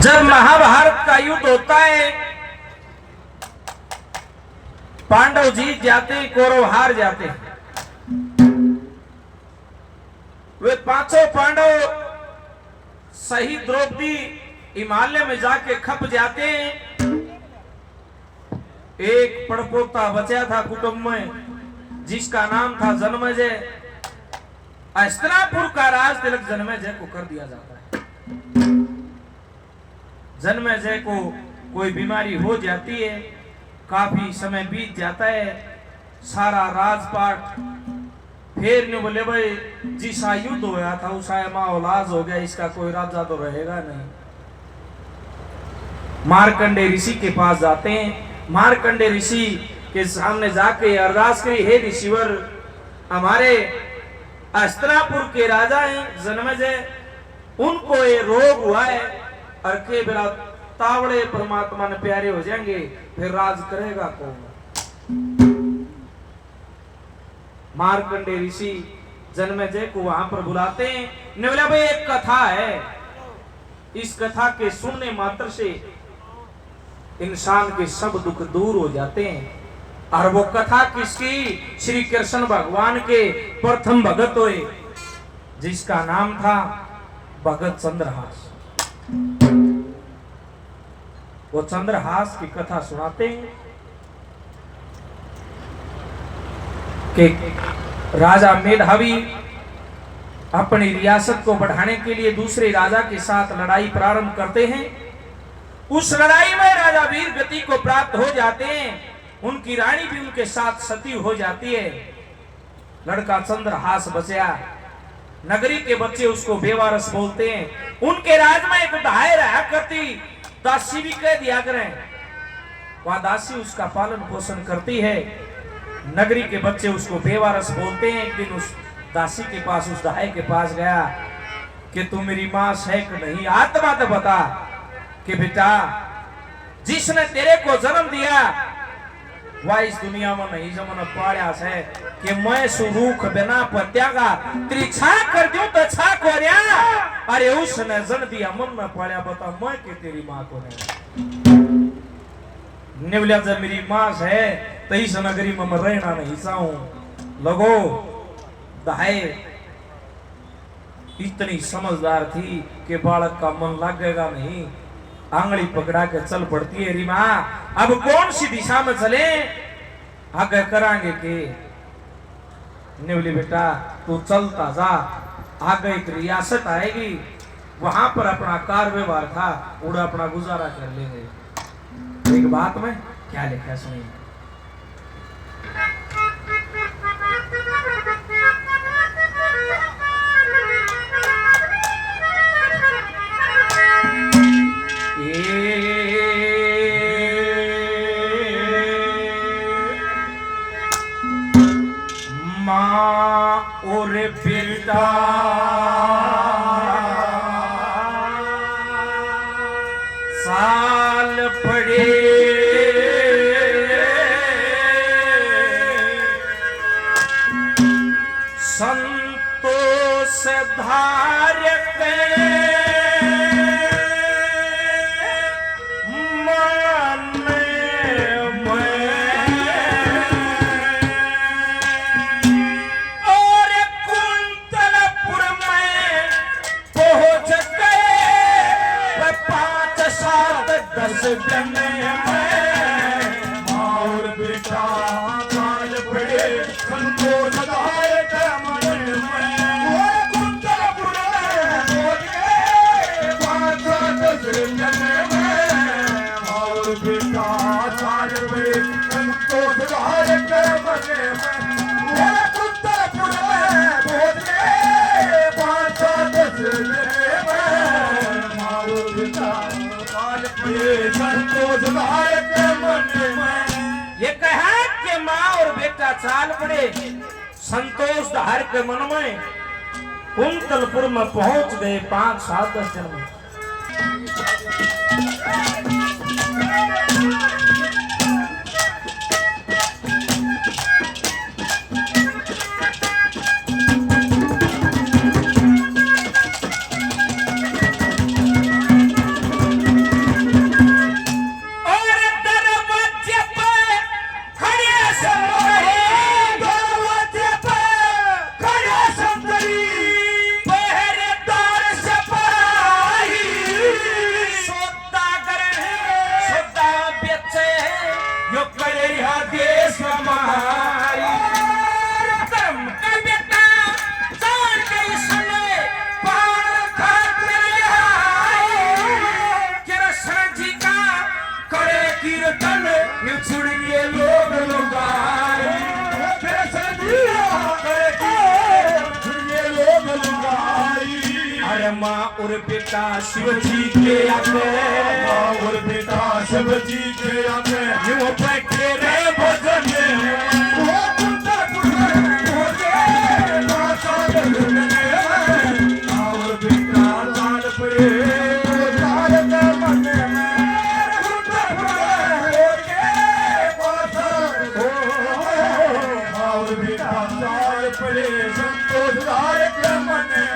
जब महाभारत का युद्ध होता है, पांडव जीत जाते, कौरव हार जाते। वे पांचों पांडव सही द्रौपदी हिमालय में जाके खप जाते हैं। एक पड़पोता बचा था कुटुंब में, जिसका नाम था जन्मेजय। हस्तिनापुर का राज तिलक जन्मेजय को कर दिया जाता है। जन्मेजय को कोई बीमारी हो जाती है, काफी समय बीत जाता है, सारा राजपाट फिर नहीं बोले भाई जिसा युद्ध होया था उसा औलाद हो गया, इसका कोई राजा तो रहेगा नहीं। मार्कंडे ऋषि के पास जाते हैं। मार्कंडे ऋषि के सामने जाके अरदास करी, हे ऋषिवर, हमारे हस्तिनापुर के राजा हैं जन्मेजय, उनको ये रोग हुआ है और के बिना तावड़े परमात्मा ने प्यारे हो जाएंगे, फिर राज करेगा कौन। मार्कंडे ऋषि जन्मेजय को वहां पर बुलाते हैं। ने बोला भाई एक कथा है, इस कथा के सुनने मात्र से इंसान के सब दुख दूर हो जाते हैं। और वो कथा किसकी? श्री कृष्ण भगवान के प्रथम भगत हुए, जिसका नाम था भगत चंद्रहास। वो चंद्रहास की कथा सुनाते हैं कि राजा मेधावी अपनी रियासत को बढ़ाने के लिए दूसरे राजा के साथ लड़ाई प्रारंभ करते हैं। उस लड़ाई में राजा वीर गति को प्राप्त हो जाते हैं। उनकी रानी भी उनके साथ सती हो जाती है। लड़का चंद्रहास बचा, नगरी के बच्चे उसको बेवारस बोलते हैं। उनके राज में एक दाई रहा करती दासी भी कह दिया करें, वह दासी उसका पालन पोषण करती है। नगरी के बच्चे उसको बेवारस बोलते हैं। एक दिन उस दासी के पास, उस दाई के पास गया कि तू मेरी मां है कि नहीं, आत्मा तो बता कि बेटा जिसने तेरे को जन्म दिया वह इस दुनिया में नहीं जमन पाया है कि मैं सुरूख बिना पत्यागा तेरी छा कर दूं तो छा को रिया। अरे उसने जन दिया मन में पाया, बता मैं कि तेरी मां को निवलिया जब मेरी मां है तो इस नगरी में मैं रहना नहीं चाहूं। लगो दाई इतनी समझदार थी कि बालक का मन लगेगा नहीं, आंगली पकड़ा के चल पड़ती है। री मां अब कौन सी दिशा में चले, आगे करांगे के? निवली बेटा तू चलता जा, आगे एक रियासत आएगी, वहां पर अपना कार व्यवहार था उड़ा अपना गुजारा कर लेंगे। एक बात में क्या लिखा सुनिए। और बेटा साल पड़े संतोष धारक और बेटा साल पड़े संतोष धारक मन में, कुंतलपुर में पाँच और बेटा साल पड़े संतोष धारक मन में, कुंतलपुर में बोले पाँच और बेटा ये कहा कि माँ और बेटा चाल पड़े संतोष धार के मन में, कुंतलपुर में पहुंच गए 5, 7, 10 दिन में। बेटा शिव जी के आगे, और बेटा शिव जी के आगे यूं बैठे रे भजन वो कुंदरपुर में भोगे माता दलने और बेटा चाल पड़े चाल के मन में कुंदरपुर में भोगे माता और बेटा चाल पड़े संतोष दार के मन में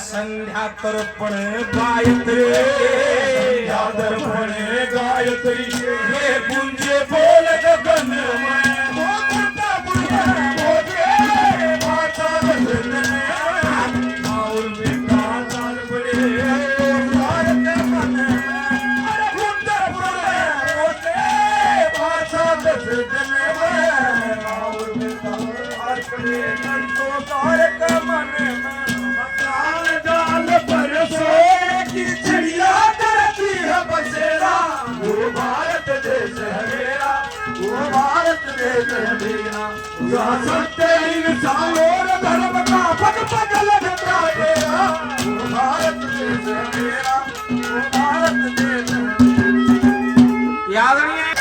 संध्या तर्पण गायत्री, संध्या तर्पण गायत्री ये गुंजे बोल गगन में वो कुंदरपुर में भोगे माता दलने और बेटा चाल पड़े चाल के मन में अरे कुंदरपुर में भोगे माता दलने और बेटा चाल पड़े संतोष दार के मन में जाल पर की चिड़िया करती है बसेरा वो भारत देश है मेरा वो भारत देश है मेरा यहाँ सत्य इंसान और धर्म का पग पग लगता है वो भारत देश है मेरा वो भारत देश है याद नहीं है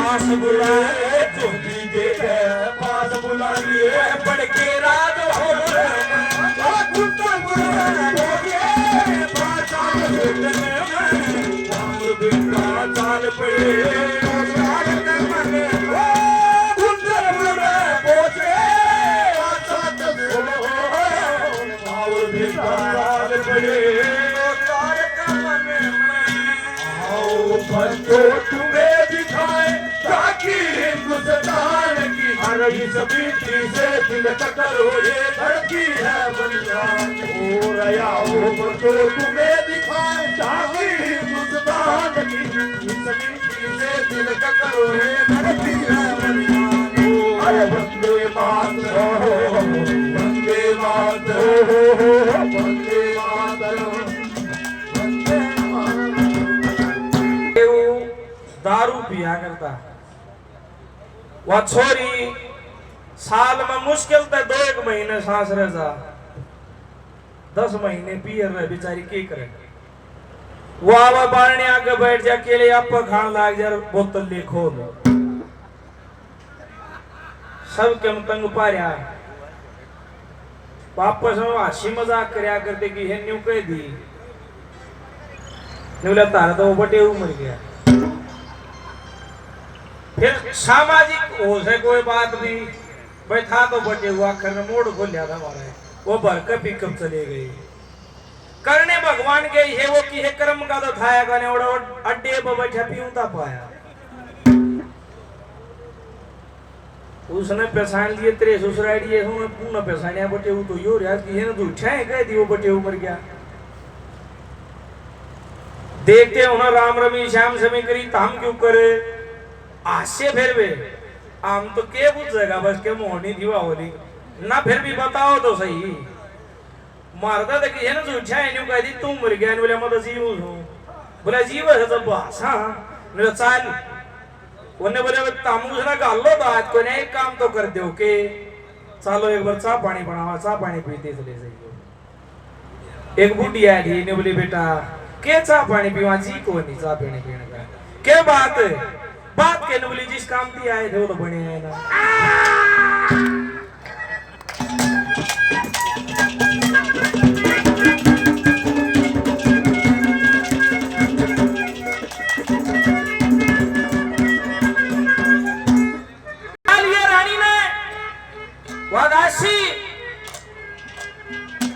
पास बुलाए चोली के पास बुलाइए बढ़ के राज हो कुंदरपुर में भोगे माता दलने और बेटा चाल पड़े चाल के मन में कुंदरपुर में भोगे माता दलने और बेटा चाल पड़े चाल के मन में आओ बंदो तुम्हें दिखाए ताकि हिंदुस्तान की हर इस मिट्टी से दिल करो ये धरती है बलिदान हो रहा हो बंदो तुम्हें दिखाए ताकि हिंदुस्तान की इस मिट्टी से दिल करो ये धरती है बलिदान हो अरे वंदे मातरम वंदे मातरम वंदे मातरम दारू पिया करता वह छोरी साल में मुश्किल से 2-1 महीने सांस रह जा 10 महीने पिए रहे बेचारी के करे वो आवा बारने आगे बैठ जा अकेले आप खान लाग जा बोतल देखो सब कम तंग पाया वापस हंसी मजाक करया करते कि है न्यू कह दी बोला तारा तो बटे मर गया। फिर सामाजिक हो से कोई बात भी भाई था तो बटे हुआ आखिर मोड़ खोल लिया था हमारा वो भर कर पिकअप चले गई करने भगवान के है वो की है कर्म का तो थाया का ने अड्डे पर बैठा पीऊता पाया उसने पहचान लिए तेरे ससुराल दिए उसने पूर्ण पहचानिया बटे वो तो यो यार की है ना तू उठाए कह दी वो बटे मर गया। देखते हो ना राम रमी श्याम समी करी ताम क्यों करे आसे फिर वे आम तो के पूछेगा बस के मोहनी दीवा होली ना फिर भी बताओ तो सही मारता था कि है ना तू उठाए न्यू कह दी तुम मर गया बोले मैं तो जीव हूँ बोला जीव है तो बस हाँ मेरा चाल उन्हें बोले तामूस ना गालो बात को नहीं काम तो कर दो के चलो एक बार चाह पानी बनावा चाह पानी पीते चले जाइए। एक बुढ़िया थी ने बोली बेटा के चाह पानी पीवा जी को नहीं चाह पीने का क्या बात के ने बोली जिस काम की आए थे वो तो बने हैं ना।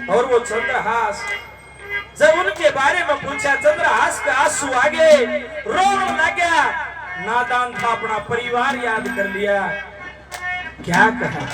और वो चंद्रहास जब उनके बारे में पूछा चंद्रहास का आंसू आगे रोने लगा नादान था अपना परिवार याद कर लिया क्या कहा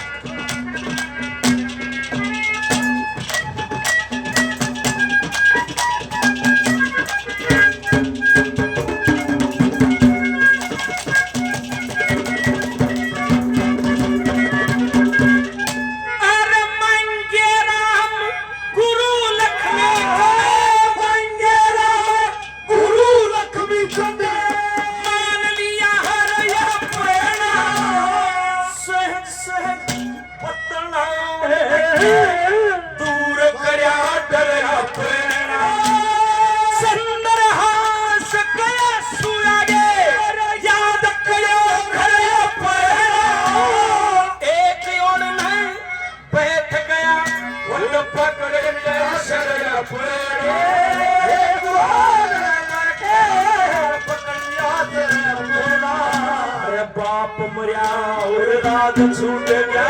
छूट गया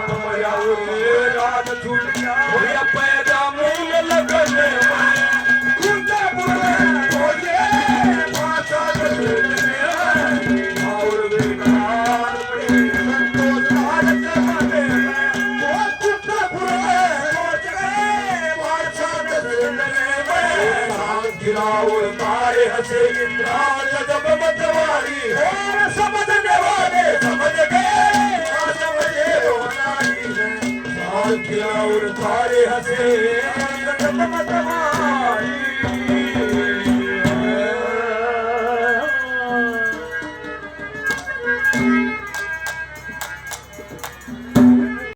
मरिया रात छूट गया पैदा मूल लगने तारे हंसे इंद्राल जब मतवारी समझने वाले समझ गए और तारे हंसे जब मतवारी